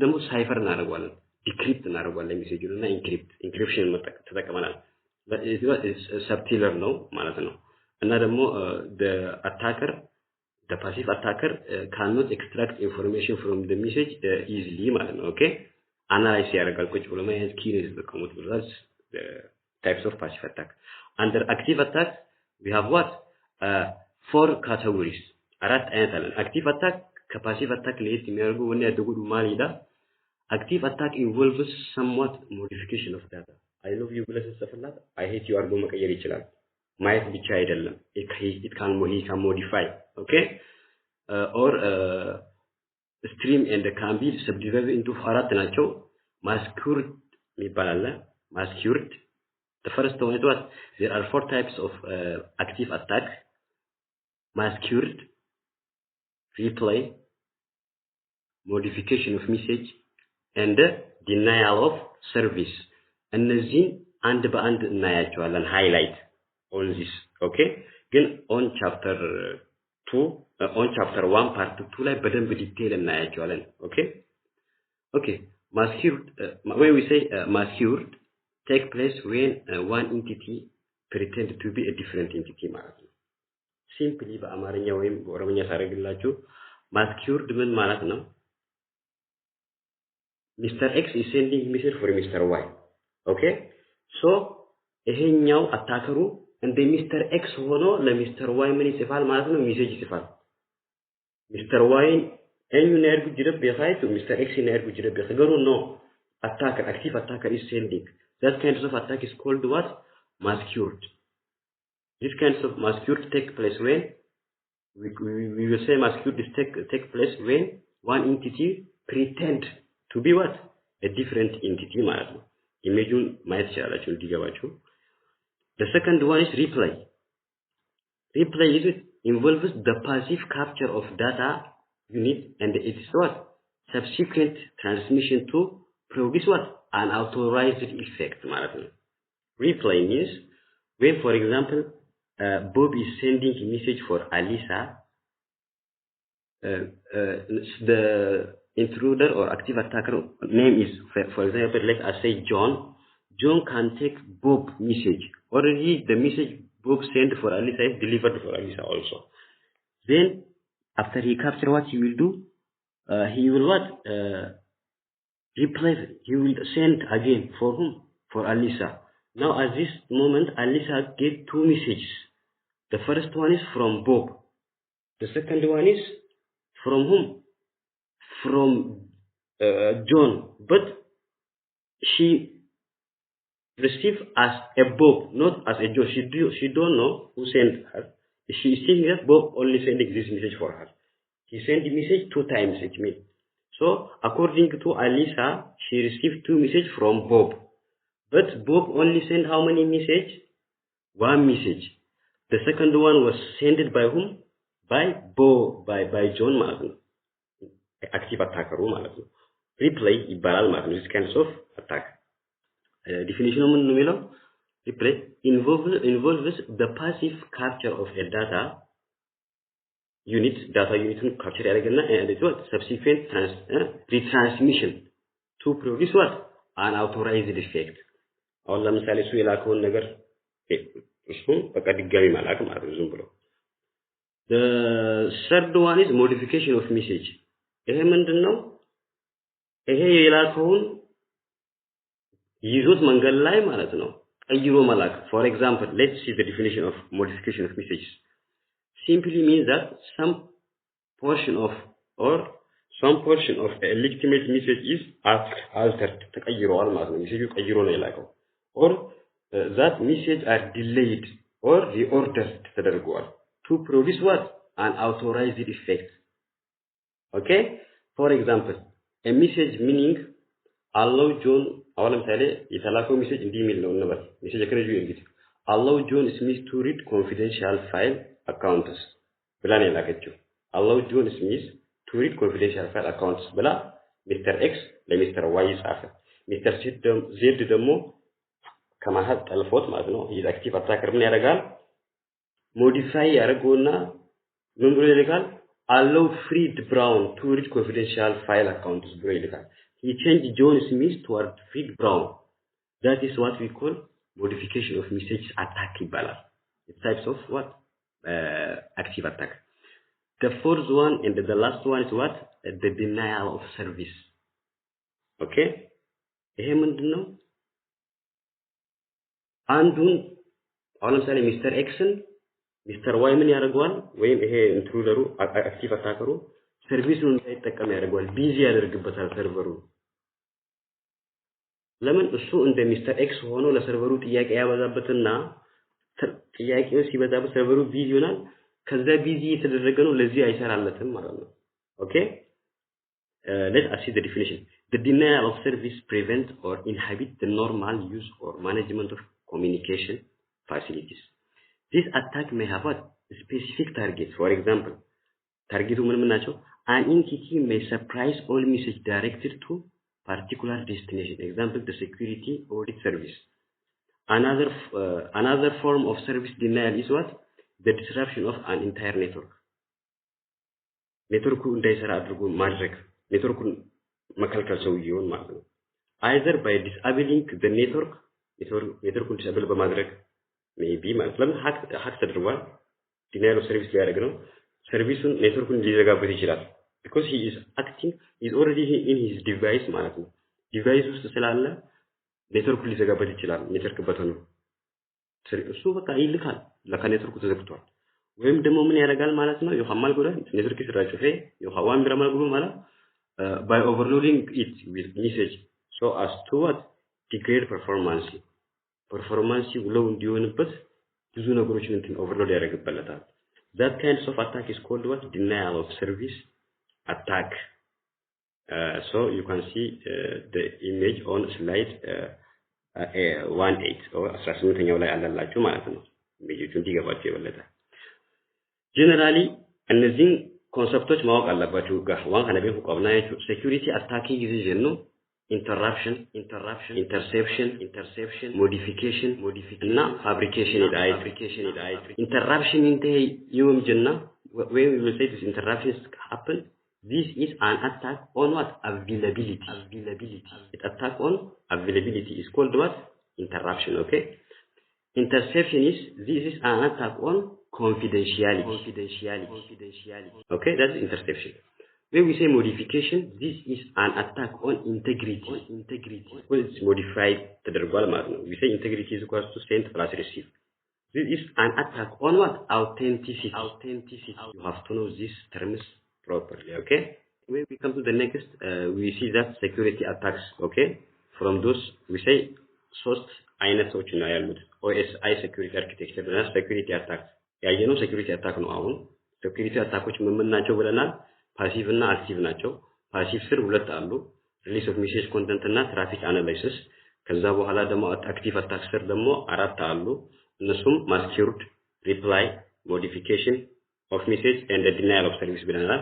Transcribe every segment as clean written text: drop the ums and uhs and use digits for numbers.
ደግሞ ሳይፈር እናደርገዋለን ዲክሪፕት እናደርገዋለን ሜሴጁን እና ኢንክሪፕሽን ተጠቅመናል ሰብቲለር ነው ማለት ነው እና ደግሞ the attacker the passive attacker cannot extract information from the message easily ማለት ነው okay analyze ያደርጋል ቁጭ ብሎ ማለት key ነው የተጠቀሙት that's the types of passive attack under active attack we have what 4 categories አራት አይነት አለን active attack ከpassive attack ለየት የሚያደርገው ወኔ ያደጉ ማሊዳ active attack involves somewhat modification of data I love you ብለህ ስትጽፍላት I hate you አድርጎ መቀየር ይችላል ማየት ብቻ አይደለም it can modify okay or stream and can be subdivided into አራት ናቸው masquerade ይባላል masquerade the first one is what there are 4 types of active attack masquerade replay modification of message and denial of service እነዚህን አንድ በአንድ እናያቸዋለን highlight all this okay ግን on chapter 1 part 2 ላይ በደንብ ዲቴል እናያቸዋለን okay masquerade when we say masquerade take place when one entity pretend to be a different entity ማለት ነው simply በአማርኛ ወይም በኦሮምኛ ሳረግላችሁ masquerade ምን ማለት ነው Mr. X is sending message for Mr. Y. Okay? So, ይሄኛው አታከሩ እንደ Mr. X ሆኖ ለMr. Y ምን ይጽፋል ማለት ነው ሜሴጅ ይጽፋል Mr. Y እኙ ነርጉ ጅረብ በፋይቱ Mr. X ነርጉ ጅረብ በገሩ ነው attacker active attacker is sending that kind of attack is called what masquerade this kind of masquerade take place when we will say masquerade take place when one entity pretend to be what a different entity ማለት ነው ኢሜጁን ማየት ይችላልችሁ እንዲገባችሁ the second one is replay is it involves the passive capture of data unit and its what subsequent transmission to produce what an authorized effect ማለት ነው replay means when for example Bob is sending a message for Alisa the intruder or active attacker name is for example let us say John can take Bob message already the message Bob sent for Alisa is delivered for Alisa also then after he capture what he will do he will what replace he will send again for whom for Alisa now at this moment Alisa get 2 messages the first one is from Bob the second one is from whom from John but she received as a Bob not as a John she don't know who sent her she is saying that Bob only sending this message for her he sent the message 2 times it means so according to Alisa she received 2 messages from Bob but Bob only sent how many message 1 message the second one was sent by whom by John ማለት active attacker ማለት ነው replay ይባላል ማለት ነው this kind of attack definition ምን ነው የሚለው replay involves the passive capture of a data unit capture ያደርግና and it what subsequent retransmission to produce what an authorized effect አሁን ለምሳሌ እሱ የላከውን ነገር እሱ በቃ ድጋሚ ማላክ ማለት ነው ዝም ብሎ the third one is modification of message ይሄ ምንድነው ይሄ የላከውን ይዞት መንገድ ላይ ማለት ነው ቀይሮ መላክ for example let's see the definition of modification of messages simply means that some portion of a legitimate message is altered ተቀይሯል ማለት ነው ሜሴጁ ቀይሮ ነው የላከው or that message are delayed or reordered ተደርጓል to produce what an authorized effect okay for example a message meaning allow John አሁን ለምሳሌ የተላከው ሜሴጅ እንዲህ የሚል ነው እንበል ሜሴጅ ከረጁ እንግዲህ allow John Smith to read confidential file accounts ብላ ነው የላከችው allow John Smith to read confidential file accounts ብላ Mr. X ለሚስተር Y ጻፈ Mr. Z ደግሞ ከማህል ጠልፎት ማለት ነው ይህ አክቲቭ አታከር ምን ያደርጋል ሞዲፋይ ያደርገውና ምን ብሎ ይልካል allow Fred Brown to read confidential file accounts ብሎ ይልካል he changed John Smith toward Fred Brown. That is what we call modification of message attack. It's types of what? Active attack. The fourth one and the last one is what? The denial of service. Okay? ይሄ ምንድነው? አንዱን አሁን ለምሳሌ ሚስተር ኤክስን ሚስተር ዋይ ምን ያደርገዋል? ወይም ይሄ ኢንትሩደሩ አክቲቭ አታከሩ ሰርቪሱን እንዳይጠቀም ያደርገዋል። ቢዚ ያደርግበታል ሰርቨሩ። ለምን እሱ እንደ ሚስተር ኤክስ ሆኖ ለሰርቨሩ ጥያቄ ያበዛበትና ጥያቄው ሲበዛበት ሰርቨሩ ቢዚ ይሆናል። ከዛ ቢዚ የተደረገ ነው ለዚህ አይሰራለትም ማለት ነው። ኦኬ let's see the definition. The denial of service prevents or inhibits the normal use or management of communication facilities. This attack may have a specific target. For example, targetu ምን ናቸው? An entity may suppress all message directed to particular destination. Example, the security audit service. Another form of service denial is what? The disruption of an entire network. ኔትወርኩ እንዳይሰራ አድርጎ ማድረግ ኔትወርኩን መከልከል ሰውየውን ማለት ነው። either by disabling the ኔትወርኩን ዲስብል በማድረግ maybe ማለት ለምን ሀክ ተደርጓል denial of service ሊያደርግ ነው ሰርቪሱን ኔትወርኩን ሊዘጋበት ይችላል because he is already in his device ማለት ነው። ዲቫይስ ውስጥ ስላለ ኔትወርኩን ሊዘጋበት ይችላል ኔትወርክ በተኑ እሱ በቃ ይልካል ለከኔትወርኩ ተዘግቷል ወይም ደግሞ ምን ያደርጋል ማለት ነው የሐማል ጎዳ ኔትወርክ ይስራጭ ፈ የሐዋን ብራማል ጎዳ ማለት by overloading it with message so as to what degrade performance low እንዲሆንበት ብዙ ነገሮችን እንትን overload ያደርግበታል that kind of attack is called what denial of service attack so you can see the image on slide 18 or 18ኛው ላይ አለላችሁ ማለት ነው ኢሜጆቹ እንዲገባችሁ ይበለጣ generally እነዚህን ኮንሰፕቶች ማወቅ አለባችሁ ጋር ዋን ከነቤ ሁቋብናችሁ security attack ዩዜሽን ነው interruption interception modification እና fabrication interruption inte yumjna when we will say this interruptions happen this is an attack on what availability it attack on availability is called what interruption okay interception is this is an attack on confidentiality okay that's interception when we say modification this is an attack on integrity when it's modified ተደርጓል ማለት ነው we say integrity is equal to send plus receive this is an attack on what authenticity you have to know these terms properly okay when we come to the next we see that security attacks okay from those we say ሶስት አይነቶች ነው ያሉት OSI security architecture እና security attacks ያየነው security attack ነው አሁን security attacks ምን ናቸው ብለናል ፓሲቭ እና አክቲቭ ናቸው ፓሲቭ ስር ሁለት አሉ ሪሊስ ኦፍ ሜሴጅ ኮንተንት እና ትራፊክ አናላይሲስ ከዛ በኋላ ደግሞ አክቲቭ አታክ ስር ደግሞ አራት አሉ እነሱም ማስኪውርድ ሪፕላይ ሞዲፊኬሽን ኦፍ ሜሴጅ ኤንድ ዲናይል ኦፍ ሰርቪስ ብለናል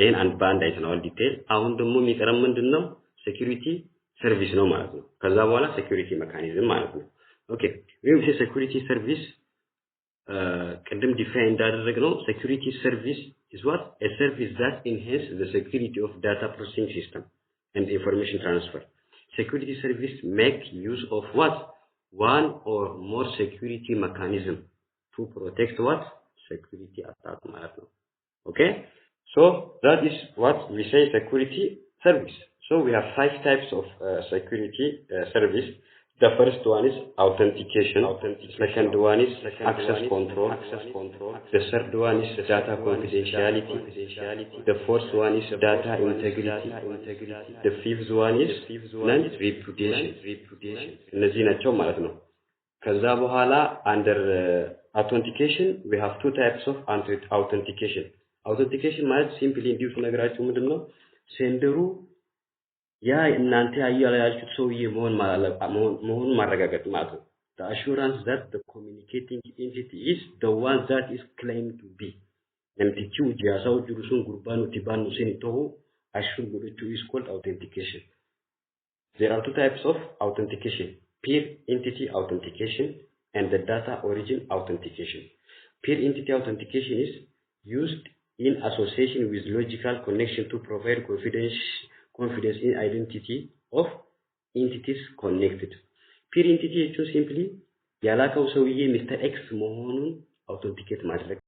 ይሄን አንድ ባንድ አይተናል ዲቴል አሁን ደግሞ የሚቀረም ምንድነው ሴኩሪቲ ሰርቪስ ነው ማለት ነው ከዛ በኋላ ሴኩሪቲ ሜካኒዝም ማለት ነው ኦኬ when we say security service ቅድም ዲፋይን እንዳደረግነው security service is what a service that enhances the security of data processing system and information transfer security service make use of what one or more security mechanism to protect what security attack ማለት ነው okay so that is what we say security service so we have 5 types of security service the first one is authentication second one is access control the third one is data confidentiality the fourth one is data integrity the fifth one is non repudiation እነዚህ ናቸው ማለት ነው ከዛ በኋላ under authentication we have two types of authentication ማለት simply እንዲሁ ነገራችሁ ምንድነው ሴንደሩ ያ እናንተ ያያላችሁት ሰውዬ መሆን ማረጋገጥ ማለት ነው the assurance that the communicating entity is the one that is claimed to be MTQ ጃሳው ጁሩሱን ጉርባኑ ቲባኑ ሴንቶሁ assured is called authentication there are two types of authentication peer entity authentication and the data origin authentication peer entity authentication is used in association with logical connection to provide confidence in identity of entities connected. Peer entity is simply ያላከው ሰውዬ Mr. X መሆኑን አውቶንቲኬት ማድረግ